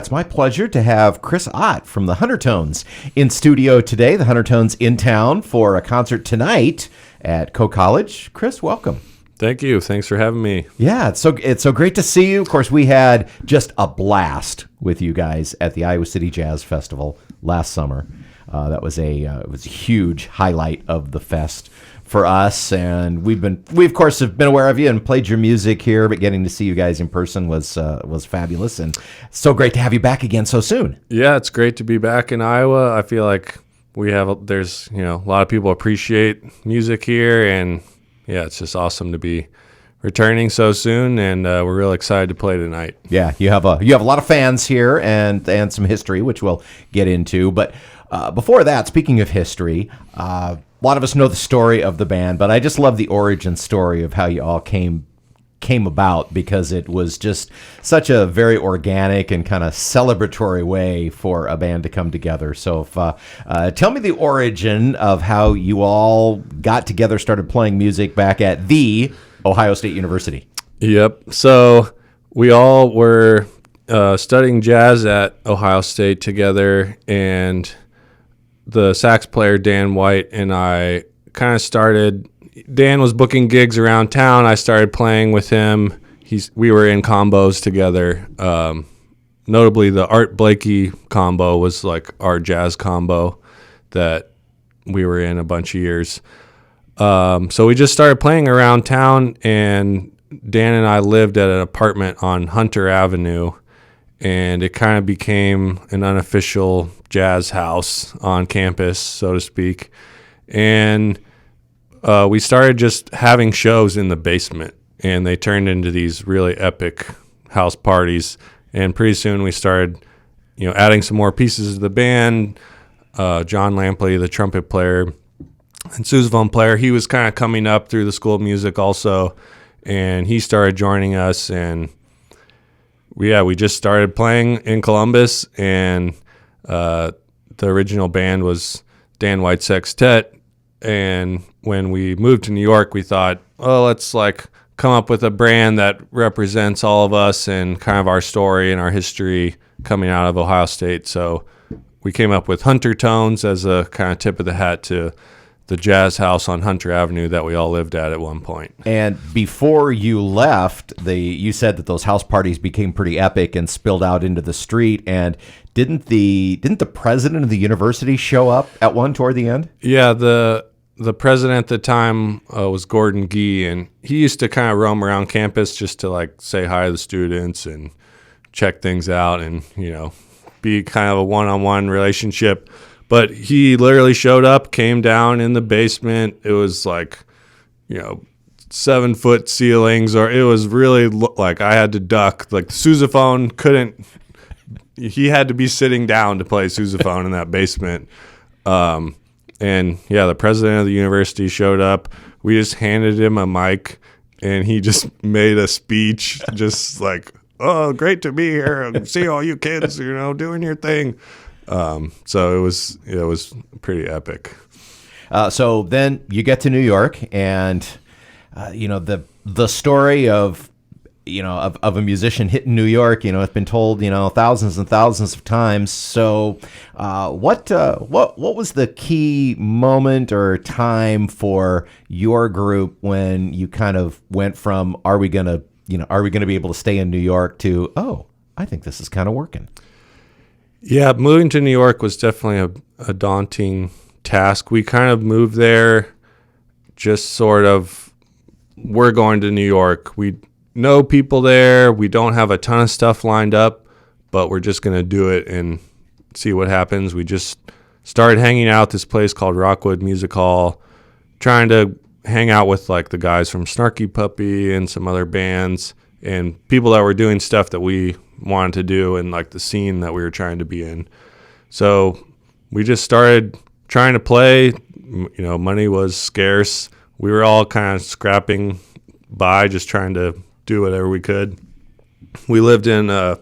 It's my pleasure to have Chris Ott from the Huntertones in studio today. The Huntertones in town for a concert tonight at Coe College. Chris, welcome. Thank you. Thanks for having me. Yeah, it's so great to see you. Of course, we had just a blast with you guys at the Iowa City Jazz Festival last summer. That was it was a huge highlight of the fest for us, and we of course have been aware of you and played your music here, but getting to see you guys in person was fabulous, and so great to have you back again so soon. Yeah, it's great to be back in Iowa. I feel like there's a lot of people appreciate music here, and yeah, it's just awesome to be returning so soon, and we're real excited to play tonight. Yeah, you have a lot of fans here and some history, which we'll get into, but before that, speaking of history, a lot of us know the story of the band, but I just love the origin story of how you all came about, because it was just such a very organic and kind of celebratory way for a band to come together. So tell me the origin of how you all got together, started playing music back at the Ohio State University. Yep. So we all were studying jazz at Ohio State together, and the sax player Dan White and I kind of started. Dan was booking gigs around town. I started playing with him. We were in combos together. Notably, the Art Blakey combo was like our jazz combo that we were in a bunch of years. So we just started playing around town, and Dan and I lived at an apartment on Hunter Avenue, and it kind of became an unofficial jazz house on campus, so to speak. And we started just having shows in the basement, and they turned into these really epic house parties. And pretty soon we started, adding some more pieces to the band. John Lampley, the trumpet player and sousaphone player, he was kind of coming up through the School of Music also, and he started joining us. And we just started playing in Columbus, and the original band was Dan White Sextet. And when we moved to New York, we thought, let's come up with a brand that represents all of us and kind of our story and our history coming out of Ohio State. So we came up with Huntertones as a kind of tip of the hat to the jazz house on Hunter Avenue that we all lived at one point. And before you left, you said that those house parties became pretty epic and spilled out into the street. And didn't the president of the university show up at one toward the end? Yeah, the president at the time was Gordon Gee, and he used to kind of roam around campus just to say hi to the students and check things out, and be kind of a one-on-one relationship. But he literally showed up, came down in the basement. It was 7-foot ceilings, or it was really I had to duck. The sousaphone couldn't. He had to be sitting down to play sousaphone in that basement. And yeah, the president of the university showed up. We just handed him a mic, and he just made a speech, just "Oh, great to be here and see all you kids, doing your thing." So it was pretty epic. So then you get to New York, and the story of a musician hitting New York, it's been told thousands and thousands of times. So what was the key moment or time for your group when you kind of went from are we gonna be able to stay in New York to I think this is kind of working? Yeah, moving to New York was definitely a daunting task. We kind of moved there just sort of, we're going to New York. We know people there. We don't have a ton of stuff lined up, but we're just going to do it and see what happens. We just started hanging out at this place called Rockwood Music Hall, trying to hang out with the guys from Snarky Puppy and some other bands and people that were doing stuff that we wanted to do and the scene that we were trying to be in. So we just started trying to play. Money was scarce. We were all kind of scrapping by, just trying to do whatever we could. We lived in a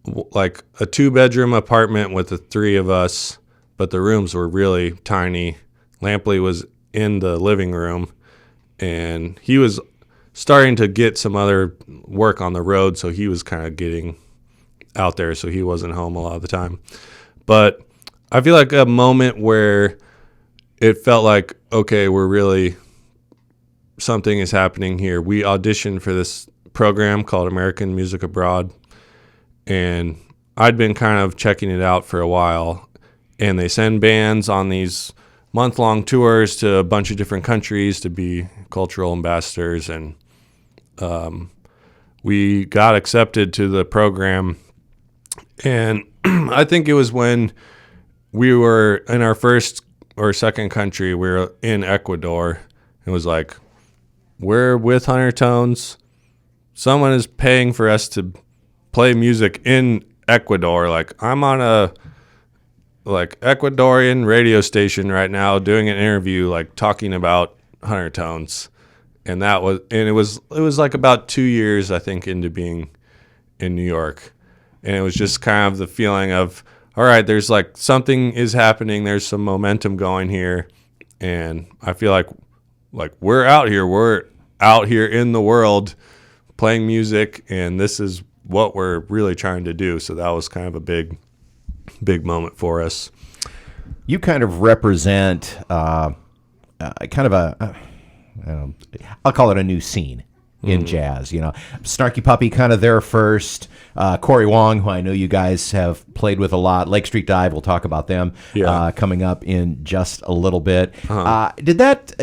2-bedroom apartment with the three of us, but the rooms were really tiny. Lampley was in the living room, and he was starting to get some other work on the road, so he was kind of getting out there, so he wasn't home a lot of the time. But I feel like a moment where it felt like, okay, we're really, something is happening here. We auditioned for this program called American Music Abroad, and I'd been kind of checking it out for a while, and they send bands on these month-long tours to a bunch of different countries to be cultural ambassadors, and we got accepted to the program. And I think it was when we were in our first or second country, we were in Ecuador. It was like, we're with Huntertones. Someone is paying for us to play music in Ecuador. Like, I'm on a Ecuadorian radio station right now doing an interview, like talking about Huntertones. And it was like about 2 years, I think, into being in New York. And it was just kind of the feeling of, all right, there's like something is happening. There's some momentum going here. And I feel like we're out here. We're out here in the world playing music, and this is what we're really trying to do. So that was kind of a big moment for us. You kind of represent kind of I'll call it a new scene in jazz. You know, Snarky Puppy kind of there first. Corey Wong, who I know you guys have played with a lot. Lake Street Dive, we'll talk about them coming up in just a little bit. Did that,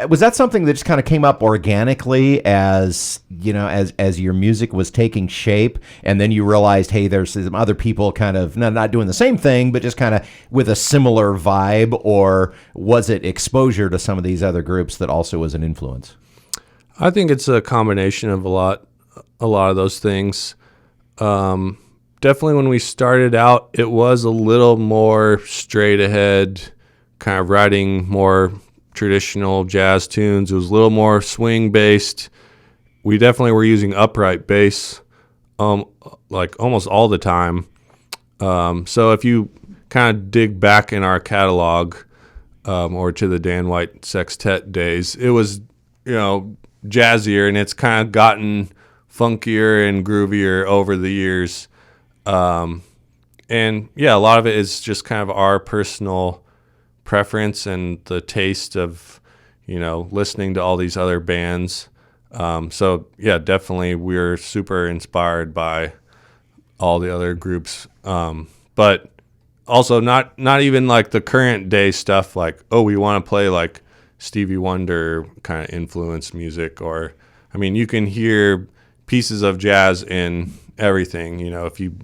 was that something that just kind of came up organically as your music was taking shape, and then you realized, hey, there's some other people kind of not doing the same thing, but just kind of with a similar vibe? Or was it exposure to some of these other groups that also was an influence? I think it's a combination of a lot of those things. Definitely when we started out, it was a little more straight ahead, kind of writing more traditional jazz tunes. It was a little more swing based. We definitely were using upright bass like almost all the time. So if you kind of dig back in our catalog or to the Dan White Sextet days, it was, jazzier, and it's kind of gotten funkier and groovier over the years. And yeah, a lot of it is just kind of our personal preference and the taste of, listening to all these other bands. So yeah, definitely we're super inspired by all the other groups. But also not even like the current day stuff, like, oh, we want to play like Stevie Wonder kind of influenced music, or, you can hear pieces of jazz in everything, if you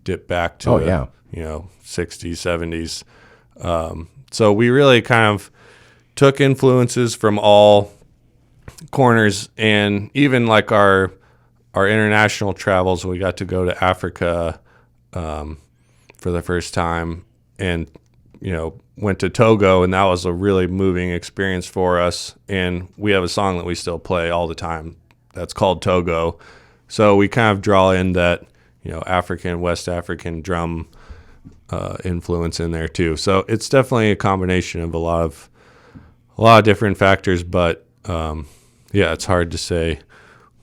dip back to 60s, 70s. So we really kind of took influences from all corners, and even like our international travels, we got to go to Africa for the first time, and went to Togo, and that was a really moving experience for us. And we have a song that we still play all the time that's called Togo. So we kind of draw in that African, West African drum influence in there too. So it's definitely a combination of a lot of different factors, but it's hard to say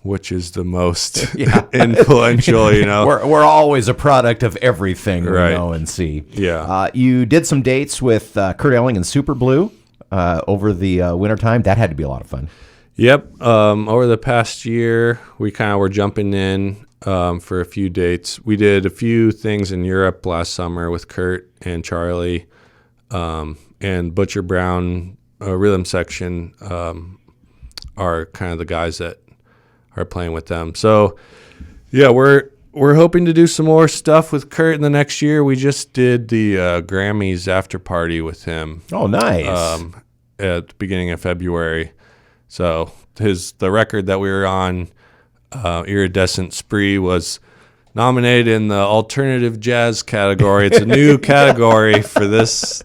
which is the most influential. We're always a product of everything we know and see. Yeah. You did some dates with Kurt Elling and Super Blue over the wintertime. That had to be a lot of fun. Yep. Over the past year, we kind of were jumping in for a few dates. We did a few things in Europe last summer with Kurt and Charlie, and Butcher Brown Rhythm Section are kind of the guys that are playing with them. So yeah, we're hoping to do some more stuff with Kurt in the next year. We just did the Grammys after party with him. Oh, nice. At the beginning of February. So the record that we were on, Iridescent Spree, was nominated in the alternative jazz category. It's a new category for this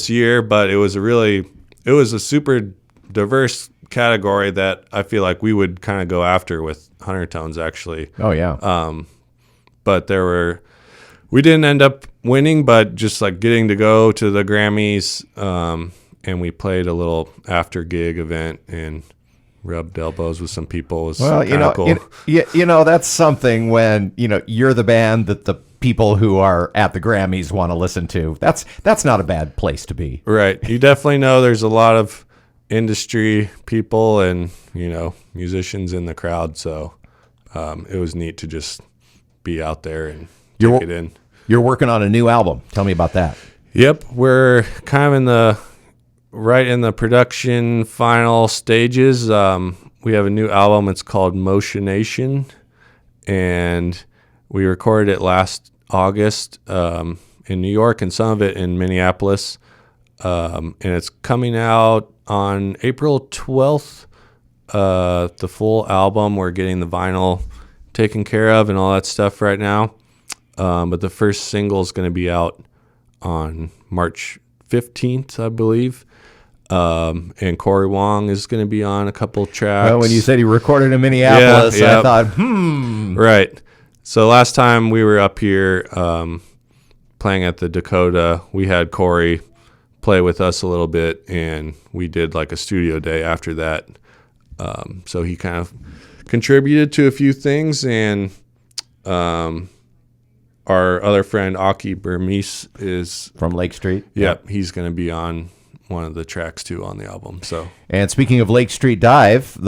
year, but it was a super diverse category that I feel like we would kind of go after with Huntertones, actually. Oh yeah. But we didn't end up winning, but just like getting to go to the Grammys, and we played a little after gig event, and rubbed elbows with some people. It was Well, kinda cool. that's something when, you're the band that the people who are at the Grammys want to listen to. That's not a bad place to be. Right. You definitely know there's a lot of industry people and, musicians in the crowd. So it was neat to just be out there and take it in. You're working on a new album. Tell me about that. Yep. We're kind of right in the production final stages. We have a new album. It's called Motionation, and we recorded it last August in New York and some of it in Minneapolis. And it's coming out on April 12th. The full album, we're getting the vinyl taken care of and all that stuff right now. But the first single is going to be out on March 15th, I believe. And Corey Wong is going to be on a couple tracks. Well, when you said he recorded in Minneapolis, Yeah, I thought, Right. So last time we were up here playing at the Dakota, we had Corey play with us a little bit, and we did like a studio day after that. So he kind of contributed to a few things, and our other friend Aki Burmese is from Lake Street. Yep, he's going to be on one of the tracks too on the album. So, and speaking of Lake Street Dive,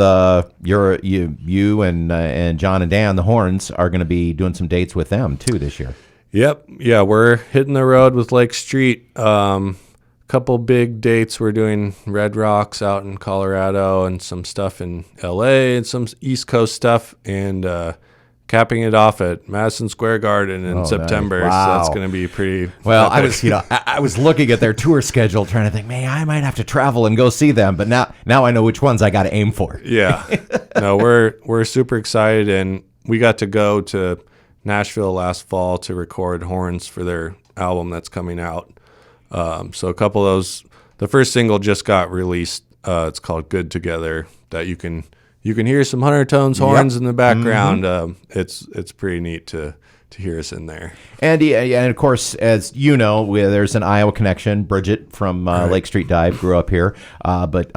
you and John and Dan, the Horns, are going to be doing some dates with them too this year. Yep, yeah, we're hitting the road with Lake Street. Couple big dates. We're doing Red Rocks out in Colorado and some stuff in LA and some East Coast stuff, and capping it off at Madison Square Garden in September. Nice. Wow. So that's going to be pretty well. epic. I was looking at their tour schedule, trying to think, man, I might have to travel and go see them. But now I know which ones I got to aim for. Yeah, no, we're super excited, and we got to go to Nashville last fall to record horns for their album that's coming out. So a couple of those. The first single just got released. It's called "Good Together." That you can hear some Huntertones horns in the background. It's pretty neat to hear us in there. And of course, as you know, there's an Iowa connection. Bridget from Lake Street Dive grew up here, but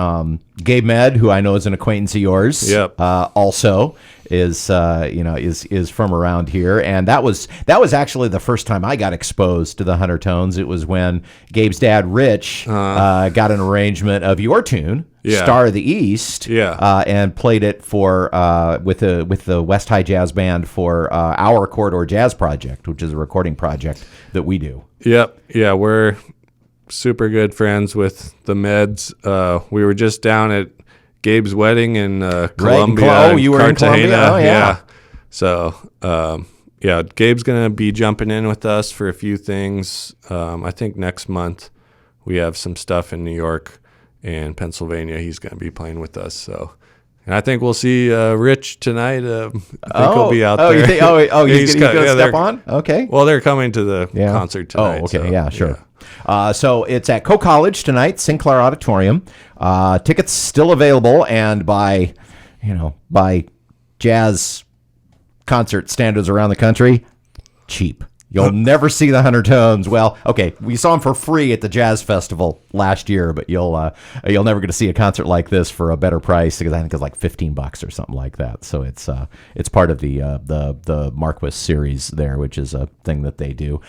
Gabe Med, who I know is an acquaintance of yours, also is from around here, and that was actually the first time I got exposed to the Huntertones. It was when Gabe's dad, Rich, got an arrangement of your tune, Star of the East, and played it for with the West High Jazz Band for our Corridor Jazz Project, which is a recording project that we do. Yep, yeah, we're super good friends with the Meds. We were just down at Gabe's wedding in Columbia. Oh, you were in Columbia? Oh, yeah. So, Gabe's going to be jumping in with us for a few things. I think next month we have some stuff in New York and Pennsylvania. He's going to be playing with us. So, and I think we'll see Rich tonight. I think he'll be out there. He's going to step on? Okay. Well, they're coming to the concert tonight. Oh, okay. So, yeah, sure. Yeah. So it's at Coe College tonight, Sinclair Auditorium. Tickets still available, and by jazz concert standards around the country, cheap. You'll never see the Huntertones. Well, okay, we saw them for free at the Jazz Festival last year, but you'll never get to see a concert like this for a better price, because I think it's like $15 or something like that. So it's part of the Marquis series there, which is a thing that they do.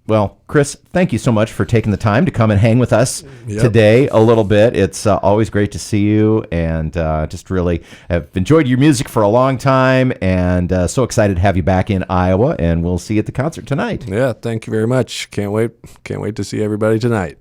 Well, Chris, thank you so much for taking the time to come and hang with us today a little bit. It's always great to see you, and just really have enjoyed your music for a long time, and so excited to have you back in Iowa, and we'll see you at the concert tonight. Yeah, thank you very much. Can't wait to see everybody tonight.